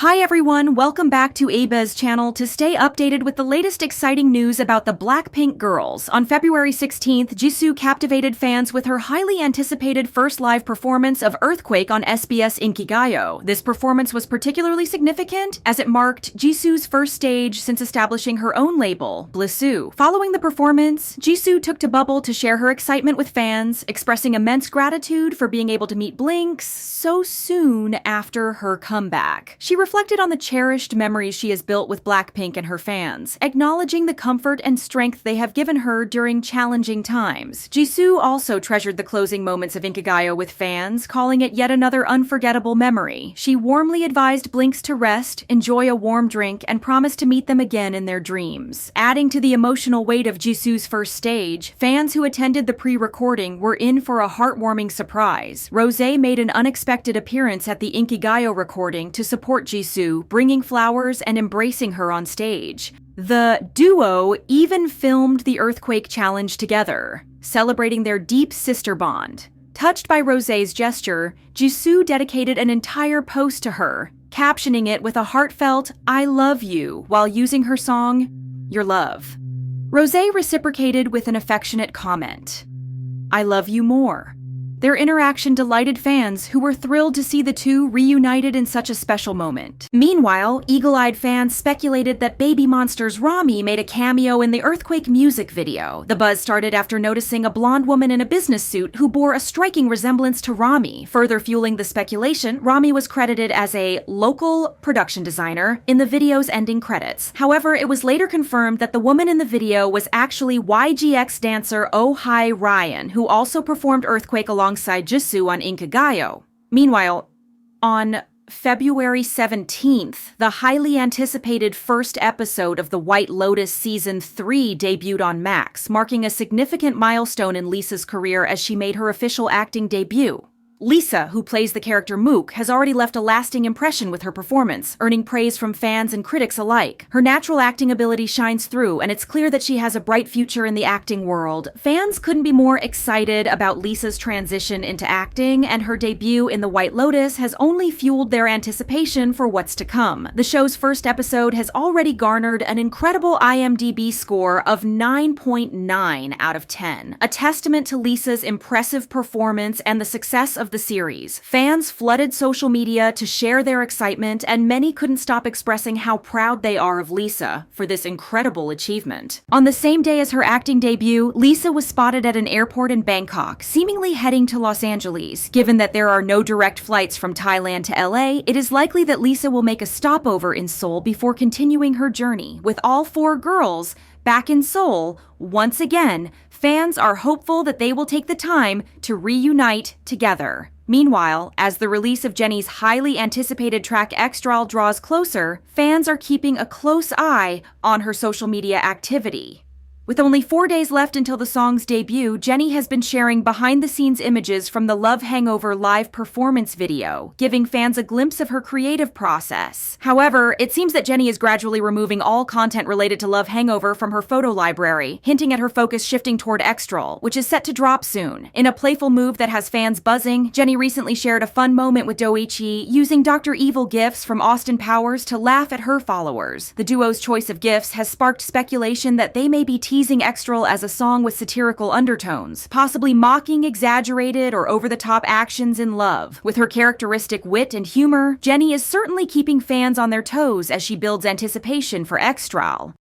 Hi everyone, welcome back to ABIZ channel to stay updated with the latest exciting news about the BLACKPINK girls. On February 16th, Jisoo captivated fans with her highly anticipated first live performance of Earthquake on SBS Inkigayo. This performance was particularly significant as it marked Jisoo's first stage since establishing her own label, BLACKPINK. Following the performance, Jisoo took to Bubble to share her excitement with fans, expressing immense gratitude for being able to meet Blinks so soon after her comeback. She reflected on the cherished memories she has built with BLACKPINK and her fans, acknowledging the comfort and strength they have given her during challenging times. Jisoo also treasured the closing moments of Inkigayo with fans, calling it yet another unforgettable memory. She warmly advised Blinks to rest, enjoy a warm drink, and promised to meet them again in their dreams. Adding to the emotional weight of Jisoo's first stage, fans who attended the pre-recording were in for a heartwarming surprise. Rosé made an unexpected appearance at the Inkigayo recording to support Jisoo, bringing flowers and embracing her on stage. The duo even filmed the Earthquake challenge together, celebrating their deep sister bond. Touched by Rosé's gesture, Jisoo dedicated an entire post to her, captioning it with a heartfelt "I love you" while using her song, Your Love. Rosé reciprocated with an affectionate comment, "I love you more." Their interaction delighted fans who were thrilled to see the two reunited in such a special moment. Meanwhile, eagle-eyed fans speculated that Babymonster Rami made a cameo in the Earthquake music video. The buzz started after noticing a blonde woman in a business suit who bore a striking resemblance to Rami. Further fueling the speculation, Rami was credited as a local production designer in the video's ending credits. However, it was later confirmed that the woman in the video was actually YGX dancer Oh Hi Ryan, who also performed Earthquake alongside Jisoo on Inkigayo. Meanwhile, on February 17th, the highly anticipated first episode of The White Lotus Season 3 debuted on Max, marking a significant milestone in Lisa's career as she made her official acting debut. Lisa, who plays the character Mook, has already left a lasting impression with her performance, earning praise from fans and critics alike. Her natural acting ability shines through, and it's clear that she has a bright future in the acting world. Fans couldn't be more excited about Lisa's transition into acting, and her debut in The White Lotus has only fueled their anticipation for what's to come. The show's first episode has already garnered an incredible IMDb score of 9.9 out of 10, a testament to Lisa's impressive performance and the success of the series. Fans flooded social media to share their excitement, and many couldn't stop expressing how proud they are of Lisa for this incredible achievement. On the same day as her acting debut, Lisa was spotted at an airport in Bangkok, seemingly heading to Los Angeles. Given that there are no direct flights from Thailand to LA, it is likely that Lisa will make a stopover in Seoul before continuing her journey. With all four girls back in Seoul, once again, fans are hopeful that they will take the time to reunite together. Meanwhile, as the release of Jennie's highly anticipated track Extral draws closer, fans are keeping a close eye on her social media activity. With only 4 days left until the song's debut, Jennie has been sharing behind-the-scenes images from the Love Hangover live performance video, giving fans a glimpse of her creative process. However, it seems that Jennie is gradually removing all content related to Love Hangover from her photo library, hinting at her focus shifting toward Extral, which is set to drop soon. In a playful move that has fans buzzing, Jennie recently shared a fun moment with Doechii, using Dr. Evil gifs from Austin Powers to laugh at her followers. The duo's choice of gifs has sparked speculation that they may be teasing Extral as a song with satirical undertones, possibly mocking exaggerated or over-the-top actions in love. With her characteristic wit and humor, Jennie is certainly keeping fans on their toes as she builds anticipation for Extral.